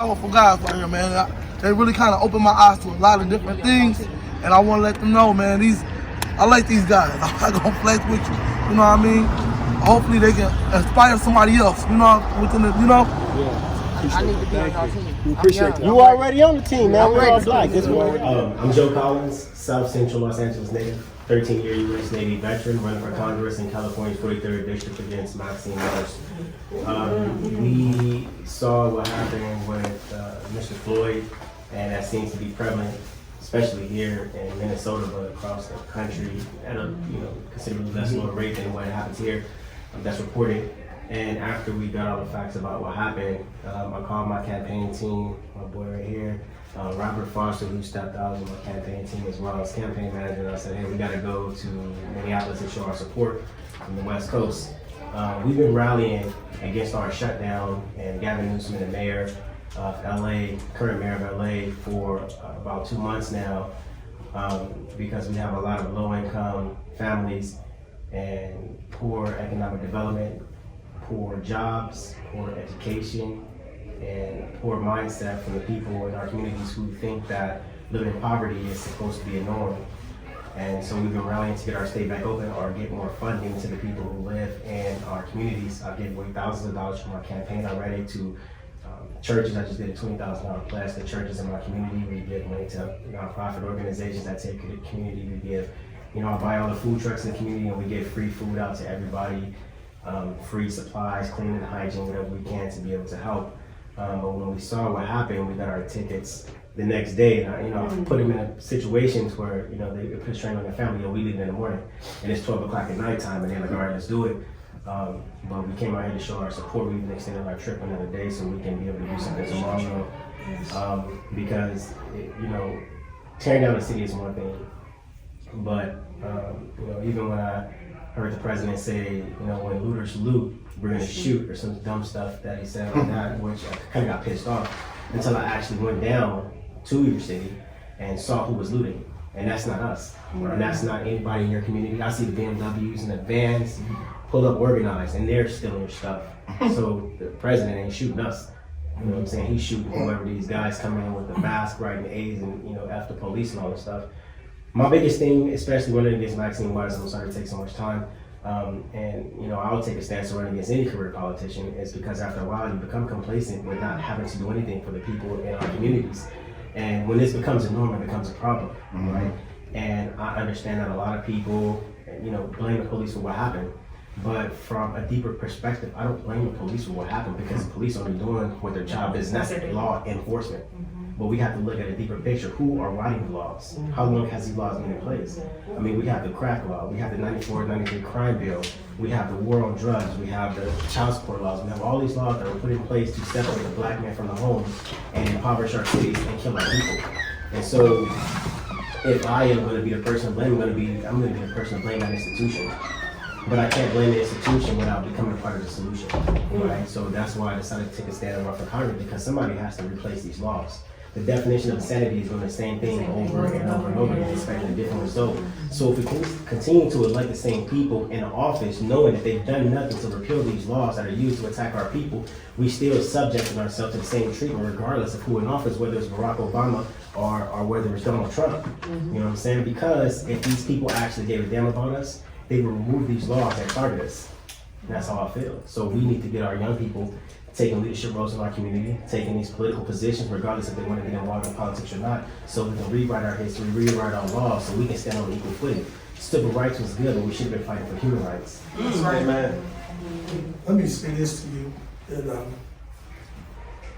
Powerful guys right here, man. They really kind of opened my eyes to a lot of different things, and I want to let them know, man. I like these guys. I'm not gonna flex with you. You know what I mean? Hopefully they can inspire somebody else. You know, within the, Yeah. I need to be on our team. We appreciate that. You already on the team, man. We're all black. I'm Joe Collins, South Central Los Angeles native, 13-year U.S. Navy veteran, running for Congress in California's 43rd District against Maxine Waters. We saw what happened with Mr. Floyd, and that seems to be prevalent, especially here in Minnesota, but across the country at a considerably less lower rate than what happens here. That's reported. And after we got all the facts about what happened, I called my campaign team, my boy right here, Robert Foster, who stepped out of my campaign team as well as campaign manager. And I said, hey, we got to go to Minneapolis and show our support from the West Coast. We've been rallying against our shutdown and Gavin Newsom, the mayor of LA, current mayor of LA, for about 2 months now, because we have a lot of low-income families and poor economic development, poor jobs, poor education, and poor mindset from the people in our communities who think that living in poverty is supposed to be a norm. And so we've been rallying to get our state back open or get more funding to the people who live in our communities. I've given away thousands of dollars from our campaign already to churches. I just did a $20,000 pledge to churches in my community. We give money to nonprofit organizations that take the community. We give, I buy all the food trucks in the community and we give free food out to everybody. Free supplies, cleaning and hygiene, whatever we can to be able to help. But when we saw what happened, we got our tickets the next day. And I put them in a situations where, they put strain on their family. We leave in the morning and it's 12 o'clock at nighttime and they're like, all right, let's do it. But we came out here to show our support. We even extended our trip another day so we can be able to do something tomorrow. Because, tearing down the city is one thing. But, even when I heard the president say, when looters loot, we're gonna shoot, or some dumb stuff that he said like that, which I kind of got pissed off until I actually went down to your city and saw who was looting. And that's not us. Right. And that's not anybody in your community. I see the BMWs and the vans pull up organized and they're stealing your stuff. So the president ain't shooting us. You know what I'm saying? He's shooting whoever these guys come in with the mask, writing A's and, F the police and all this stuff. My biggest thing, especially running against Maxine Waters, I'm sorry to take so much time, and I'll take a stance to run against any career politician, is because after a while you become complacent with not having to do anything for the people in our communities. And when this becomes a norm, it becomes a problem, right? And I understand that a lot of people, blame the police for what happened. But from a deeper perspective, I don't blame the police for what happened, because the police are only doing what their job is, and that's law enforcement. But we have to look at a deeper picture. Who are writing the laws? How long has these laws been in place? I mean, we have the crack law, we have the 94, 93 crime bill, we have the war on drugs, we have the child support laws, we have all these laws that were put in place to separate the black man from the home and impoverish our cities and kill our people. And so, if I am going to be the person to blame, I'm going to be the person to blame that institution. But I can't blame the institution without becoming part of the solution, right? So that's why I decided to take a stand and run for Congress, because somebody has to replace these laws. The definition of insanity is doing the same thing over and over and over again, expecting a different result. So if we can continue to elect the same people in office, knowing that they've done nothing to repeal these laws that are used to attack our people, we still subjecting ourselves to the same treatment regardless of who in office, whether it's Barack Obama or whether it's Donald Trump. You know what I'm saying? Because if these people actually gave a damn about us, they would remove these laws that target us. And that's how I feel. So we need to get our young people taking leadership roles in our community, taking these political positions, regardless if they want to be involved in politics or not, so we can rewrite our history, rewrite our laws, so we can stand on equal footing. Civil rights was good, but we should have been fighting for human rights. That's right, man. Let me say this to you, that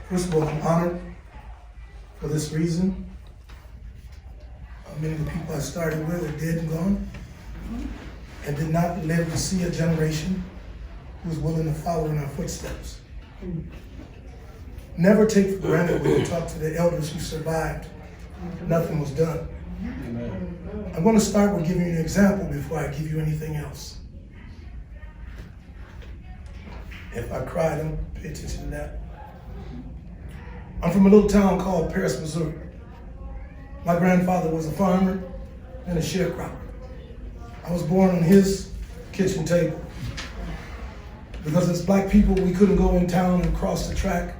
first of all, I'm honored for this reason. Many of the people I started with are dead and gone, and did not live to see a generation who was willing to follow in our footsteps. Never take for granted when you talk to the elders who survived. Nothing was done. Amen. I'm going to start with giving you an example before I give you anything else. If I cry, don't pay attention to that. I'm from a little town called Paris, Missouri. My grandfather was a farmer and a sharecropper. I was born on his kitchen table. Because as black people, we couldn't go in town and cross the track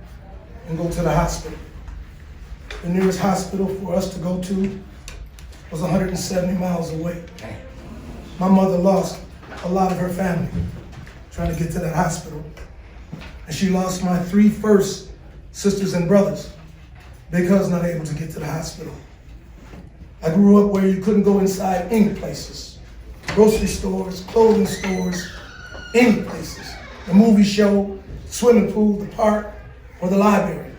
and go to the hospital. The nearest hospital for us to go to was 170 miles away. My mother lost a lot of her family trying to get to that hospital. And she lost my 3 first sisters and brothers because not able to get to the hospital. I grew up where you couldn't go inside any places. Grocery stores, clothing stores, any places. The movie show, swimming pool, the park, or the library.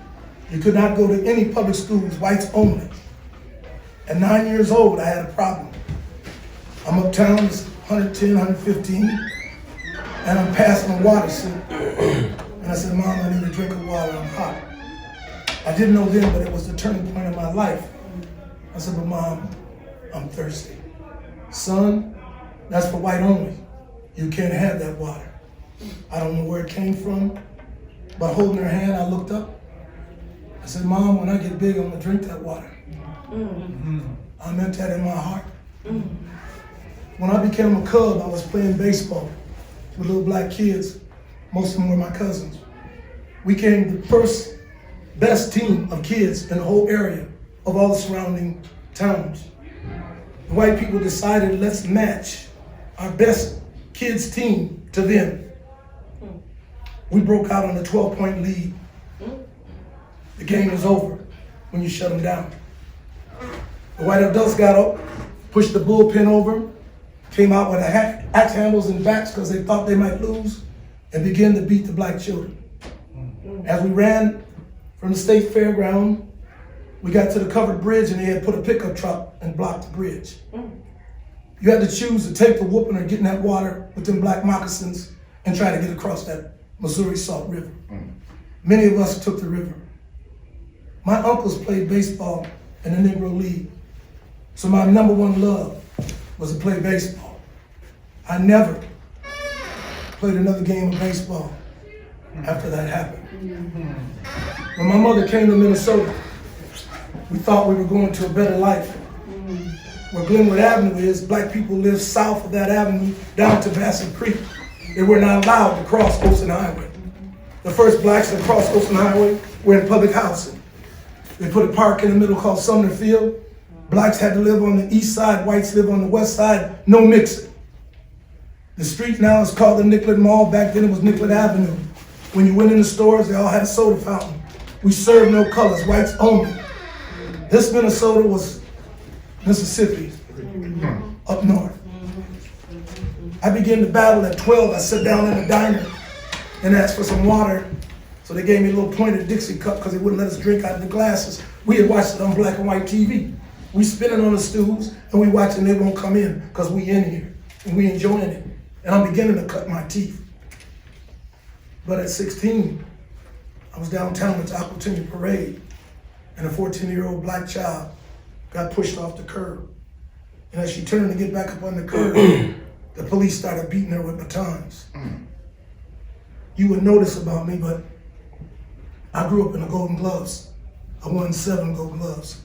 You could not go to any public schools, whites only. At 9 years old, I had a problem. I'm uptown, it's 110, 115, and I'm passing a water seat. And I said, Mom, I need a drink of water, I'm hot. I didn't know then, but it was the turning point of my life. I said, but Mom, I'm thirsty. Son, that's for white only. You can't have that water. I don't know where it came from, but holding her hand, I looked up. I said, Mom, when I get big, I'm gonna drink that water. I meant that in my heart. When I became a cub, I was playing baseball with little black kids. Most of them were my cousins. We became the first best team of kids in the whole area of all the surrounding towns. The white people decided, let's match our best kids team to them. We broke out on a 12-point lead. The game was over when you shut them down. The white adults got up, pushed the bullpen over, came out with axe handles and bats because they thought they might lose, and began to beat the black children. As we ran from the state fairground, we got to the covered bridge and they had put a pickup truck and blocked the bridge. You had to choose to take the whooping or get in that water with them black moccasins and try to get across that Missouri Salt River. Many of us took the river. My uncles played baseball in the Negro League, so my number one love was to play baseball. I never played another game of baseball after that happened. When my mother came to Minnesota, we thought we were going to a better life. Where Glenwood Avenue is, black people live south of that avenue down to Bassett Creek. They were not allowed to cross Ocean Highway. The first blacks that crossed Ocean Highway were in public housing. They put a park in the middle called Sumner Field. Blacks had to live on the east side, whites live on the west side, no mixing. The street now is called the Nicollet Mall. Back then it was Nicollet Avenue. When you went in the stores, they all had a soda fountain. We served no colors, whites only. This Minnesota was Mississippi, up north. I began to battle at 12. I sat down in the diner and asked for some water. So they gave me a little pointed Dixie cup because they wouldn't let us drink out of the glasses. We had watched it on black and white TV. We spinning on the stools and we watching they won't come in because we in here and we enjoying it. And I'm beginning to cut my teeth. But at 16, I was downtown at the Aquatini Parade and a 14-year-old black child got pushed off the curb. And as she turned to get back up on the curb, the police started beating her with batons. You would notice about me, but I grew up in the Golden Gloves. I won 7 Gold Gloves.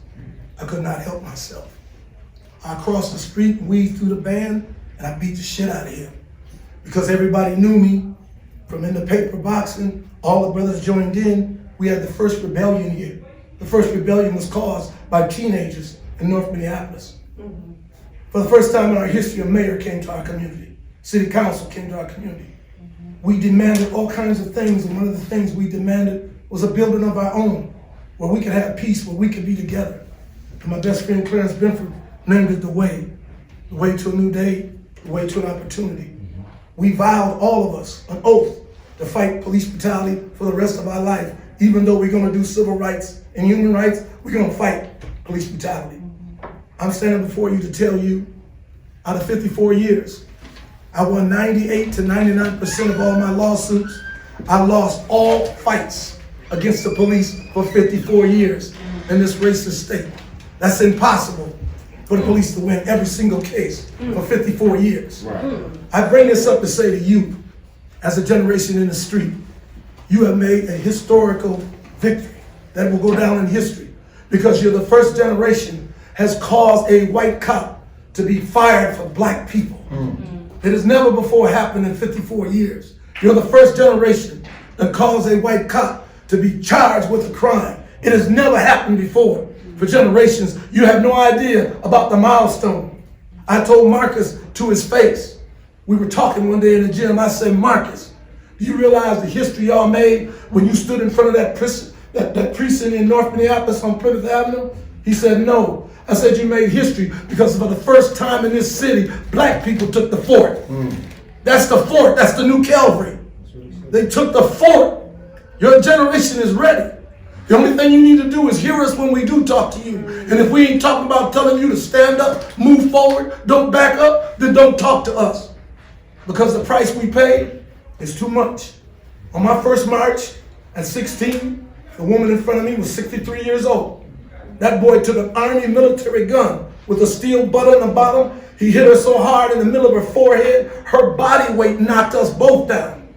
I could not help myself. I crossed the street, weaved through the band, and I beat the shit out of him. Because everybody knew me from in the paper boxing, all the brothers joined in. We had the first rebellion here. The first rebellion was caused by teenagers in North Minneapolis. For the first time in our history, a mayor came to our community. City council came to our community. We demanded all kinds of things, and one of the things we demanded was a building of our own, where we could have peace, where we could be together. And my best friend Clarence Benford named it the way to a new day, the way to an opportunity. We vowed, all of us, an oath to fight police brutality for the rest of our life. Even though we're gonna do civil rights and human rights, we're gonna fight police brutality. I'm standing before you to tell you, out of 54 years, I won 98 to 99% of all my lawsuits. I lost all fights against the police for 54 years in this racist state. That's impossible for the police to win every single case for 54 years. Right. I bring this up to say to you, as a generation in the street, you have made a historical victory that will go down in history because you're the first generation has caused a white cop to be fired for black people. It has never before happened in 54 years. You're the first generation that caused a white cop to be charged with a crime. It has never happened before. For generations, you have no idea about the milestone. I told Marcus to his face. We were talking one day in the gym. I said, Marcus, do you realize the history y'all made when you stood in front of that precinct in North Minneapolis on Plymouth Avenue? He said, no. I said, you made history because for the first time in this city, black people took the fort. That's the fort. That's the new Calvary. They took the fort. Your generation is ready. The only thing you need to do is hear us when we do talk to you. And if we ain't talking about telling you to stand up, move forward, don't back up, then don't talk to us. Because the price we paid is too much. On my first march at 16, the woman in front of me was 63 years old. That boy took an Army military gun with a steel butt on the bottom. He hit her so hard in the middle of her forehead, her body weight knocked us both down.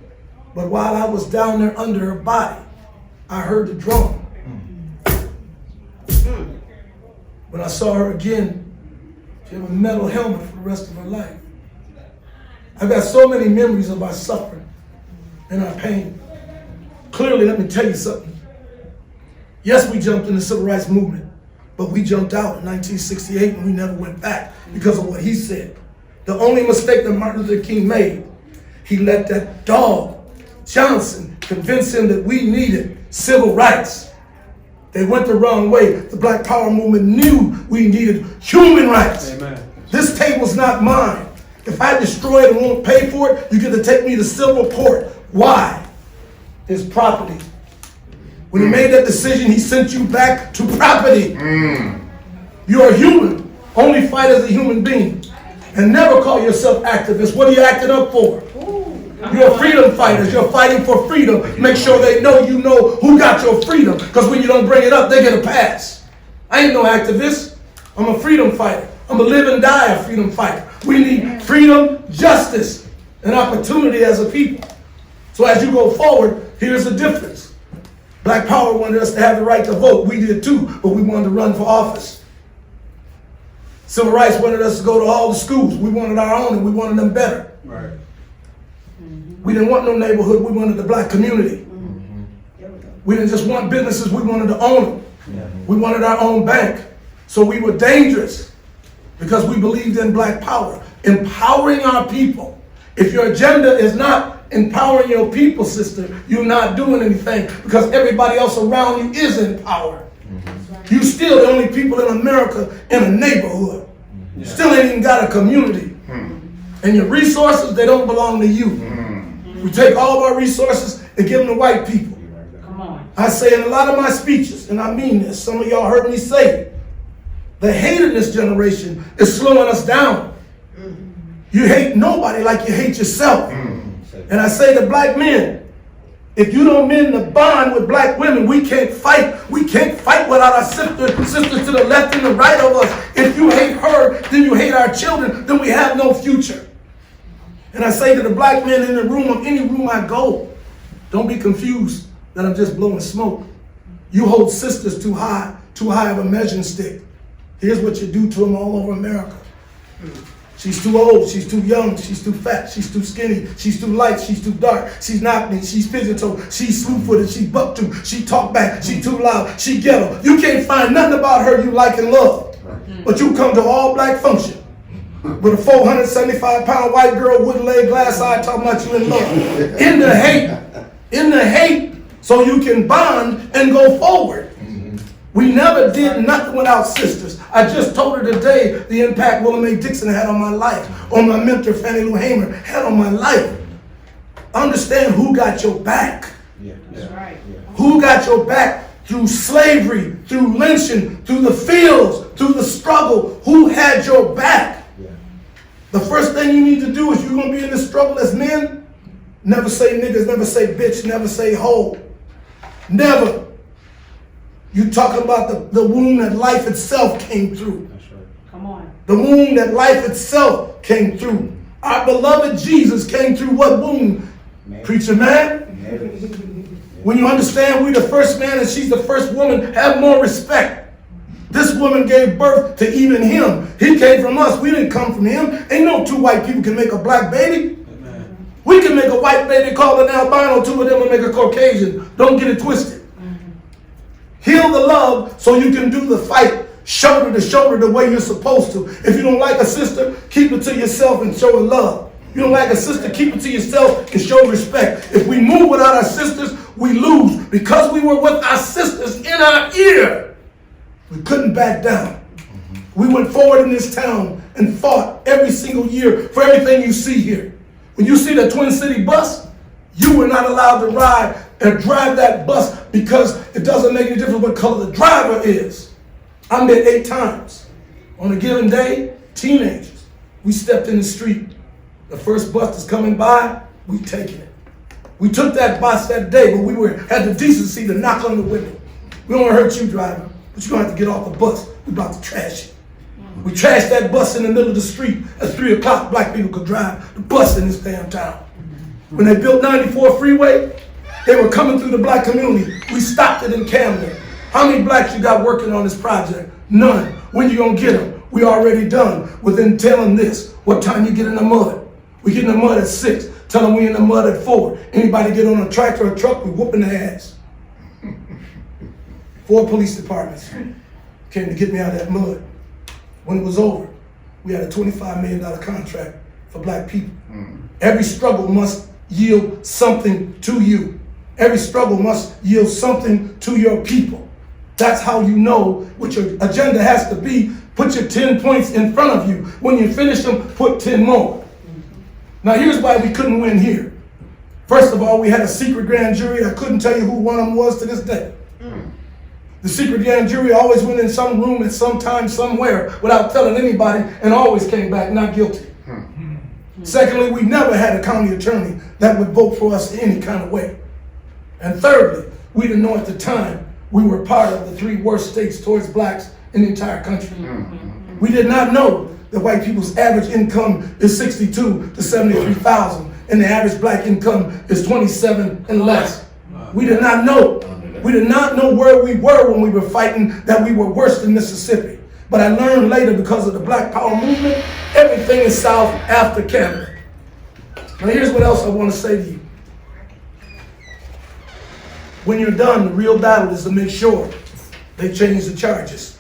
But while I was down there under her body, I heard the drum. When I saw her again, she had a metal helmet for the rest of her life. I've got so many memories of our suffering and our pain. Clearly, let me tell you something. Yes, we jumped in the civil rights movement, but we jumped out in 1968 and we never went back because of what he said. The only mistake that Martin Luther King made, he let that dog, Johnson, convince him that we needed civil rights. They went the wrong way. The Black Power movement knew we needed human rights. Amen. This table's not mine. If I destroy it and won't pay for it, you get to take me to civil court. Why? It's property. When he made that decision, he sent you back to property. You're a human. Only fight as a human being. And never call yourself activist. What are you acting up for? You're freedom fighters. You're fighting for freedom. Make sure they know you know who got your freedom. Because when you don't bring it up, they get a pass. I ain't no activist. I'm a freedom fighter. I'm a live and die a freedom fighter. We need freedom, justice, and opportunity as a people. So as you go forward, here's the difference. Black Power wanted us to have the right to vote. We did too, but we wanted to run for office. Civil rights wanted us to go to all the schools. We wanted our own and we wanted them better. Right. We didn't want no neighborhood. We wanted the black community. We didn't just want businesses. We wanted to own them. We wanted our own bank. So we were dangerous because we believed in black power, empowering our people. If your agenda is not empowering your people, sister, you're not doing anything because everybody else around you is in power. You still the only people in America in a neighborhood. Still ain't even got a community. And your resources, they don't belong to you. We take all of our resources and give them to white people. Come on. I say in a lot of my speeches, and I mean this, some of y'all heard me say it, the hate in this generation is slowing us down. You hate nobody like you hate yourself. And I say to black men, if you don't mend the bond with black women, we can't fight. We can't fight without our sisters to the left and the right of us. If you hate her, then you hate our children, then we have no future. And I say to the black men in the room, of any room I go, don't be confused that I'm just blowing smoke. You hold sisters too high of a measuring stick. Here's what you do to them all over America. She's too old, she's too young, she's too fat, she's too skinny, she's too light, she's too dark, she's knock-kneed, she's pigeon-toed, she's slew-footed, she's buck-toothed, she talk back, she too loud, she ghetto. You can't find nothing about her you like and love. But you come to all black function with a 475-pound white girl, wooden leg, glass eye, talking about you in love. In the hate, so you can bond and go forward. We never did nothing without sisters. I just told her today the impact Willa Mae Dixon had on my life, on my mentor Fannie Lou Hamer had on my life. Understand who got your back. That's right. Who got your back through slavery, through lynching, through the fields, through the struggle. Who had your back? The first thing you need to do if you're going to be in this struggle as men, never say niggas, never say bitch, never say hoe. Never. You talking about the wound that life itself came through. That's right. Come on. The wound that life itself came through. Our beloved Jesus came through what wound? Preacher man. When you understand we the first man and she's the first woman, have more respect. This woman gave birth to even him. He came from us. We didn't come from him. Ain't no two white people can make a black baby. Amen. We can make a white baby, call an albino, two of them will make a Caucasian. Don't get it twisted. Heal the love so you can do the fight shoulder to shoulder the way you're supposed to. If you don't like a sister, keep it to yourself and show her love. You don't like a sister, keep it to yourself and show respect. If we move without our sisters, we lose. Because we were with our sisters in our ear, we couldn't back down. We went forward in this town and fought every single year for everything you see here. When you see the Twin City bus, you were not allowed to ride and drive that bus because it doesn't make any difference what color the driver is. I met 8 times. On a given day, teenagers. We stepped in the street. The first bus that's coming by, we taking it. We took that bus that day, but we had the decency to knock on the window. We don't want to hurt you, driver, but you're going to have to get off the bus. We're about to trash it. We trashed that bus in the middle of the street at 3 o'clock. Black people could drive the bus in this damn town. When they built 94 freeway, they were coming through the black community. We stopped it in Camden. How many blacks you got working on this project? None. When you gonna get them? We already done. Within telling this, what time you get in the mud? We get in the mud at 6. Tell them we in the mud at 4. Anybody get on a tractor or a truck, we whooping their ass. 4 police departments came to get me out of that mud. When it was over, we had a $25 million contract for black people. Every struggle must yield something to you. Every struggle must yield something to your people. That's how you know what your agenda has to be. Put your 10 points in front of you. When you finish them, put 10 more. Now here's why we couldn't win here. First of all, we had a secret grand jury. I couldn't tell you who one of them was to this day. The secret grand jury always went in some room at some time, somewhere, without telling anybody, and always came back not guilty. Secondly, we never had a county attorney that would vote for us in any kind of way. And thirdly, we didn't know at the time we were part of the 3 worst states towards blacks in the entire country. We did not know that white people's average income is 62 to 73,000, and the average black income is 27 and less. We did not know. We did not know where we were when we were fighting, that we were worse than Mississippi. But I learned later, because of the Black Power movement, everything is south after Canada. Now here's what else I want to say to you. When you're done, the real battle is to make sure they change the charges.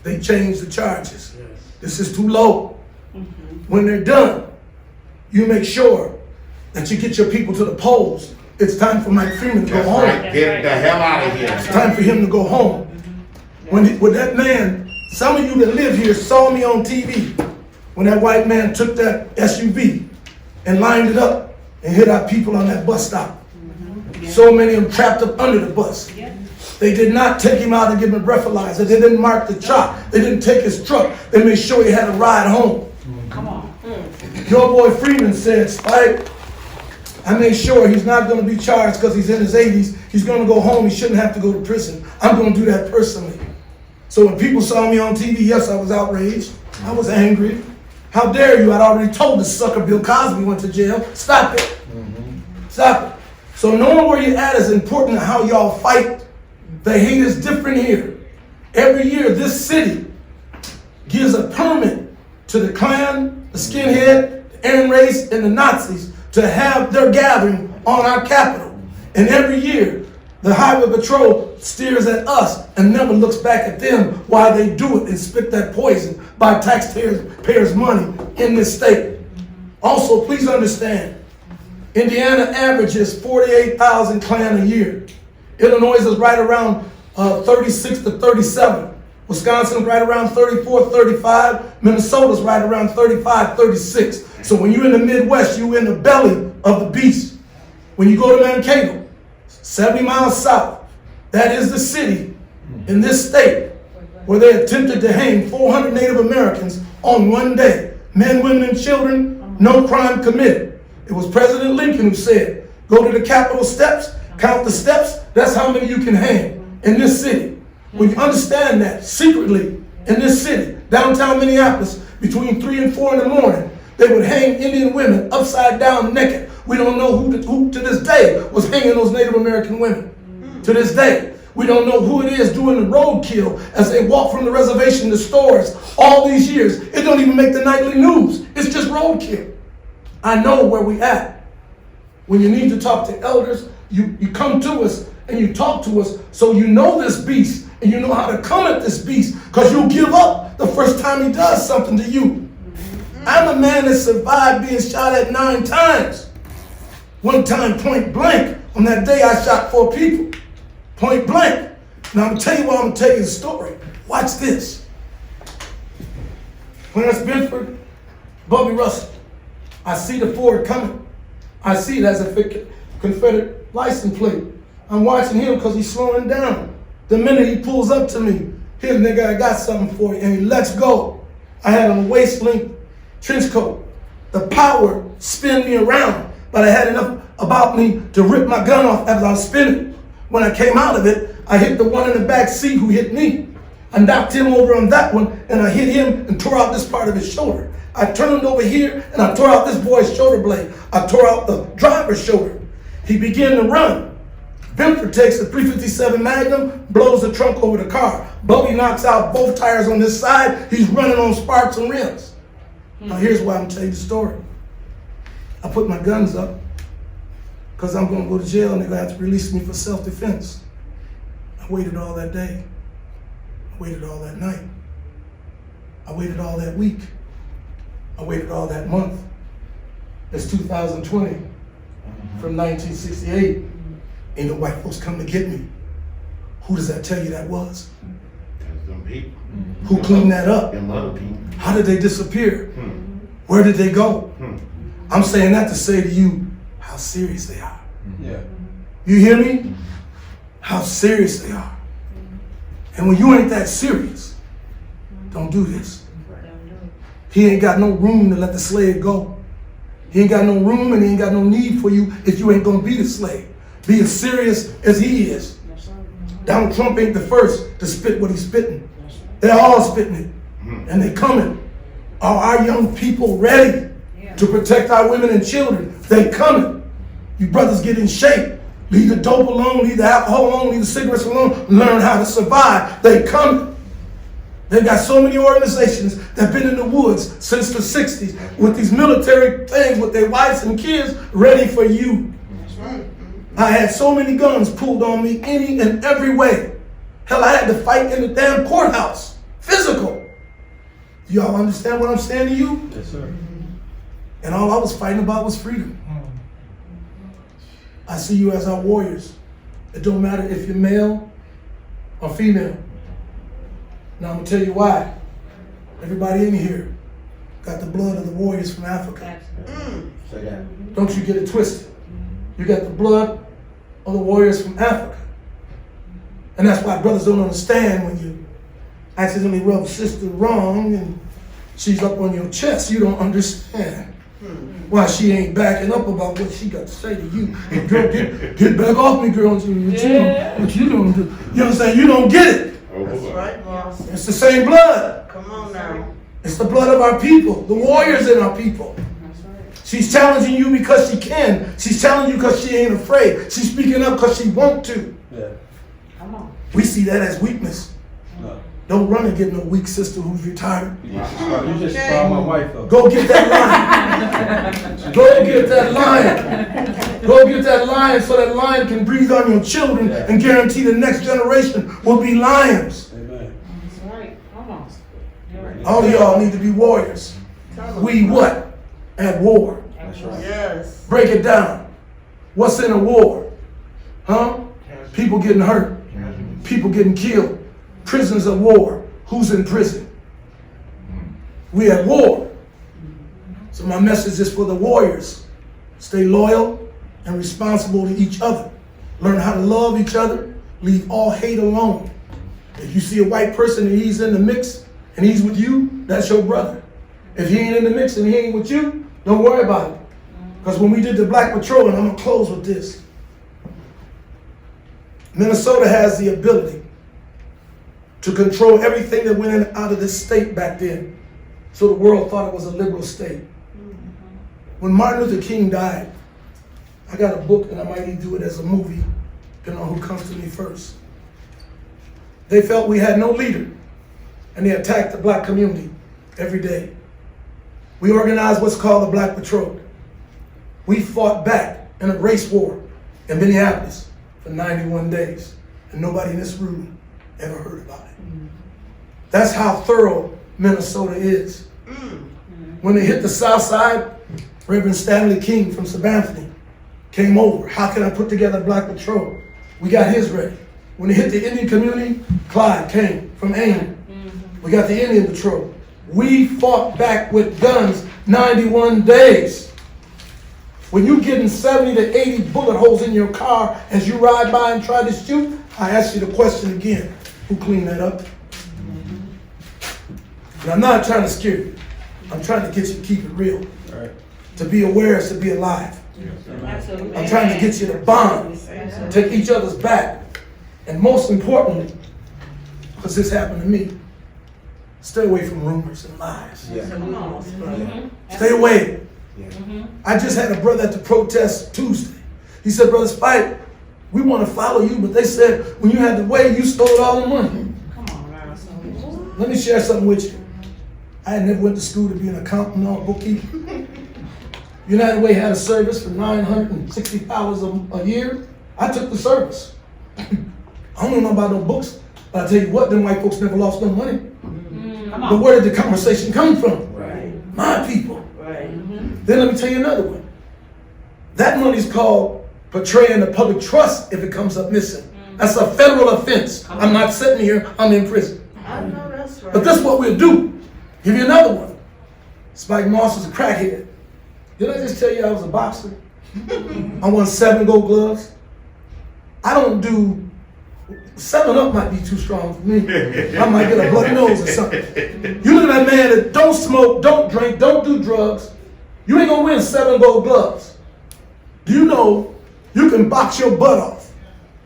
They change the charges. This is too low. When they're done, you make sure that you get your people to the polls. It's time for Mike Freeman to go home. Get the hell out of here. It's time for him to go home. When that man, some of you that live here saw me on TV when that white man took that SUV and lined it up and hit our people on that bus stop. So many of them trapped up under the bus. They did not take him out and give him a breathalyzer. They didn't mark the chop. They didn't take his truck. They made sure he had a ride home. Come on. Your boy Freeman said, Spike, I made sure he's not going to be charged because he's in his 80s. He's going to go home. He shouldn't have to go to prison. I'm going to do that personally. So when people saw me on TV, yes, I was outraged. I was angry. How dare you? I'd already told the sucker Bill Cosby went to jail. Stop it. Stop it. So knowing where you're at is important to how y'all fight. The hate is different here. Every year, this city gives a permit to the Klan, the skinhead, the Aryan race, and the Nazis to have their gathering on our Capitol. And every year, the Highway Patrol steers at us and never looks back at them while they do it and spit that poison by taxpayers' money in this state. Also, please understand, Indiana averages 48,000 Klan a year. Illinois is right around 36 to 37. Wisconsin is right around 34, 35. Minnesota's right around 35, 36. So when you're in the Midwest, you're in the belly of the beast. When you go to Mankato, 70 miles south, that is the city in this state where they attempted to hang 400 Native Americans on one day. Men, women, and children, no crime committed. It was President Lincoln who said, go to the Capitol steps, count the steps, that's how many you can hang in this city. When you understand that, secretly in this city, downtown Minneapolis, between 3 and 4 in the morning, they would hang Indian women upside down naked. We don't know who to this day was hanging those Native American women. To this day, we don't know who it is doing the roadkill as they walk from the reservation to stores all these years. It don't even make the nightly news. It's just roadkill. I know where we at. When you need to talk to elders, you come to us and you talk to us, so you know this beast and you know how to come at this beast, because you'll give up the first time he does something to you. I'm a man that survived being shot at 9 times. One time point blank. On that day I shot 4 people. Point blank. Now I'm going to tell you why I'm going to tell you the story. Watch this. Clarence Benford, Bubby Russell. I see the Ford coming. I see it as a Confederate license plate. I'm watching him because he's slowing down. The minute he pulls up to me, here nigga, I got something for you, and he lets go. I had on a waist length trench coat. The power spin me around, but I had enough about me to rip my gun off as I was spinning. When I came out of it, I hit the one in the back seat who hit me. I knocked him over on that one, and I hit him and tore out this part of his shoulder. I turned over here, and I tore out this boy's shoulder blade. I tore out the driver's shoulder. He began to run. Benford takes the .357 Magnum, blows the trunk over the car. Bubby knocks out both tires on this side. He's running on sparks and rims. Now here's why I'm telling you the story. I put my guns up because I'm going to go to jail and they're going to have to release me for self-defense. I waited all that day. I waited all that night. I waited all that week. I waited all that month. It's 2020 from 1968. Ain't no white folks come to get me. Who does that tell you that was? Them people. Who cleaned that up? Them other people. How did they disappear? Where did they go? I'm saying that to say to you how serious they are. Yeah. You hear me? How serious they are. And when you ain't that serious, don't do this. He ain't got no room to let the slave go. He ain't got no room and he ain't got no need for you if you ain't gonna be the slave. Be as serious as he is. Donald Trump ain't the first to spit what he's spitting. They're all spitting it. And they coming. Are our young people ready to protect our women and children? They coming. You brothers get in shape. Leave the dope alone, leave the alcohol alone, leave the cigarettes alone. Learn how to survive. They coming. They've got so many organizations that have been in the woods since the 60s with these military things with their wives and kids ready for you. I had so many guns pulled on me any and every way. Hell, I had to fight in the damn courthouse. Physical. Do y'all understand what I'm saying to you? Yes, sir. And all I was fighting about was freedom. I see you as our warriors. It don't matter if you're male or female. Now I'm gonna tell you why. Everybody in here got the blood of the warriors from Africa. Say that. Don't you get it twisted. You got the blood of the warriors from Africa. And that's why brothers don't understand when you accidentally rub a sister wrong and she's up on your chest. You don't understand why she ain't backing up about what she got to say to you. Hey, girl, get back off me, girl. What you don't do. You know what I'm saying? You don't get it. That's Right, boss. It's the same blood. Come on now. It's the blood of our people, the warriors in our people. She's challenging you because she can. She's challenging you because she ain't afraid. She's speaking up because she want to. Yeah. Come on. We see that as weakness. No. Don't run and get no weak sister who's retired. You just found my wife up. Go get that lion. Go get that lion. Go get that lion so that lion can breathe on your children and guarantee the next generation will be lions. Amen. That's right. Come on. All of y'all need to be warriors. We what? At war. Yes. Break it down. What's in a war? Huh? People getting hurt. People getting killed. Prisoners of war. Who's in prison? We at war. So my message is for the warriors. Stay loyal and responsible to each other. Learn how to love each other. Leave all hate alone. If you see a white person and he's in the mix and he's with you, that's your brother. If he ain't in the mix and he ain't with you, don't worry about it. Because when we did the Black Patrol, and I'm going to close with this, Minnesota has the ability to control everything that went in and out of this state back then. So the world thought it was a liberal state. When Martin Luther King died, I got a book and I might even do it as a movie, depending on who comes to me first. They felt we had no leader and they attacked the black community every day. We organized what's called the Black Patrol. We fought back in a race war in Minneapolis for 91 days. And nobody in this room ever heard about it. That's how thorough Minnesota is. When they hit the south side, Reverend Stanley King from Sabanthony came over. How can I put together Black Patrol? We got his ready. When they hit the Indian community, Clyde came from AIM. We got the Indian Patrol. We fought back with guns 91 days. When you getting 70 to 80 bullet holes in your car as you ride by and try to shoot, I ask you the question again, who cleaned that up? And I'm not trying to scare you. I'm trying to get you to keep it real. Right. To be aware is to be alive. Absolutely. I'm trying to get you to bond, take each other's back. And most importantly, because this happened to me, stay away from rumors and lies. Come on. Stay away. Yeah. I just had a brother at the protest Tuesday. He said, Brother Spike, we want to follow you, but they said when you had the way, you stole all the money. Come on now. Let me share something with you. I had never went to school to be an accountant or a bookkeeper. United Way had a service for $960 a year. I took the service. I don't know about no books, but I tell you what, them white folks never lost no money. But where did the conversation come from? Right. My people. Right. Then let me tell you another one. That money's called betraying the public trust if it comes up missing. That's a federal offense. I'm not sitting here, I'm in prison. I know that's right. But this is what we'll do. Give you another one. Spike Moss was a crackhead. Didn't I just tell you I was a boxer? I won 7 gold gloves. I don't do 7 Up might be too strong for me. I might get a bloody nose or something. You look at that man that don't smoke, don't drink, don't do drugs. You ain't gonna win 7 gold gloves. Do you know you can box your butt off?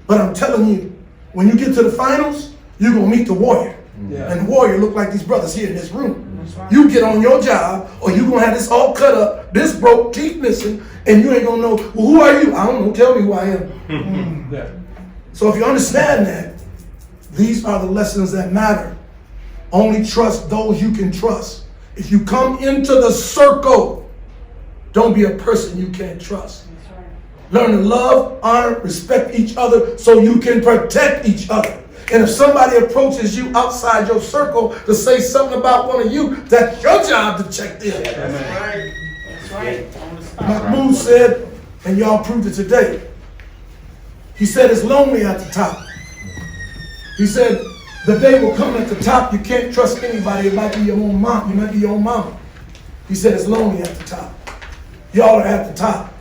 But I'm telling you, when you get to the finals, you're gonna meet the warrior. Yeah. And the warrior look like these brothers here in this room. You get on your job, or you gonna have this all cut up, this broke, teeth missing, and you ain't gonna know, well, who are you? I don't know, tell me who I am. Yeah. So if you understand that, these are the lessons that matter. Only trust those you can trust. If you come into the circle, don't be a person you can't trust. Learn to love, honor, respect each other so you can protect each other. And if somebody approaches you outside your circle to say something about one of you, that's your job to check them. That's right. That's right. On the spot. Mahmoud said, and y'all proved it today, he said it's lonely at the top. He said, the day will come at the top, you can't trust anybody. It might be your own mom. You might be your own mama. He said it's lonely at the top. Y'all are at the top.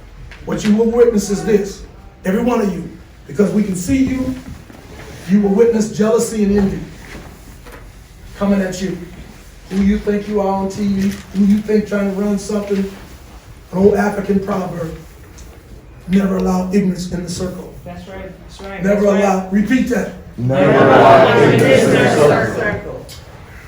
What you will witness is this. Every one of you. Because we can see you, you will witness jealousy and envy coming at you. Who you think you are on TV, who you think trying to run something. An old African proverb. Never allow ignorance in the circle. That's right. That's right. Never That's allow, right. repeat that. Never allow ignorance in the circle.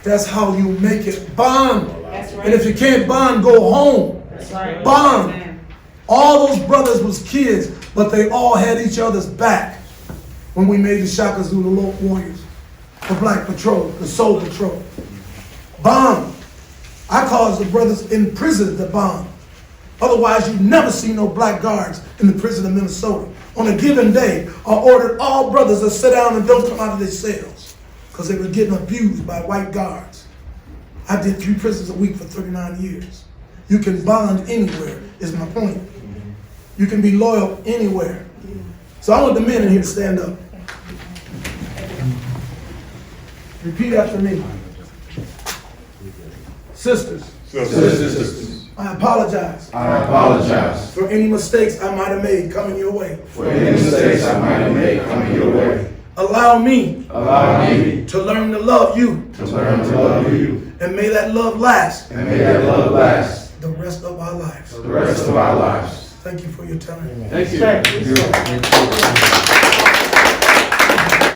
That's how you make it. Bond. That's right. And if you can't bond, go home. That's right. Bond. Amen. All those brothers was kids, but they all had each other's back when we made the Shaka Zulu Warriors, the Black Patrol, the Soul Patrol. Bond. I caused the brothers in prison to bond. Otherwise, you'd never see no black guards in the prison of Minnesota. On a given day, I ordered all brothers to sit down and don't come out of their cells because they were getting abused by white guards. I did 3 prisons a week for 39 years. You can bond anywhere, is my point. You can be loyal anywhere. So I want the men in here to stand up. Repeat after me. Sisters, I apologize I apologize for any mistakes I might have made coming your way. for any mistakes I might have made coming your way. Allow me Allow me to learn to love you, to learn to love you, and may that love last and may that love last the rest of our lives. the rest of our lives. Thank you for your time. Thank you.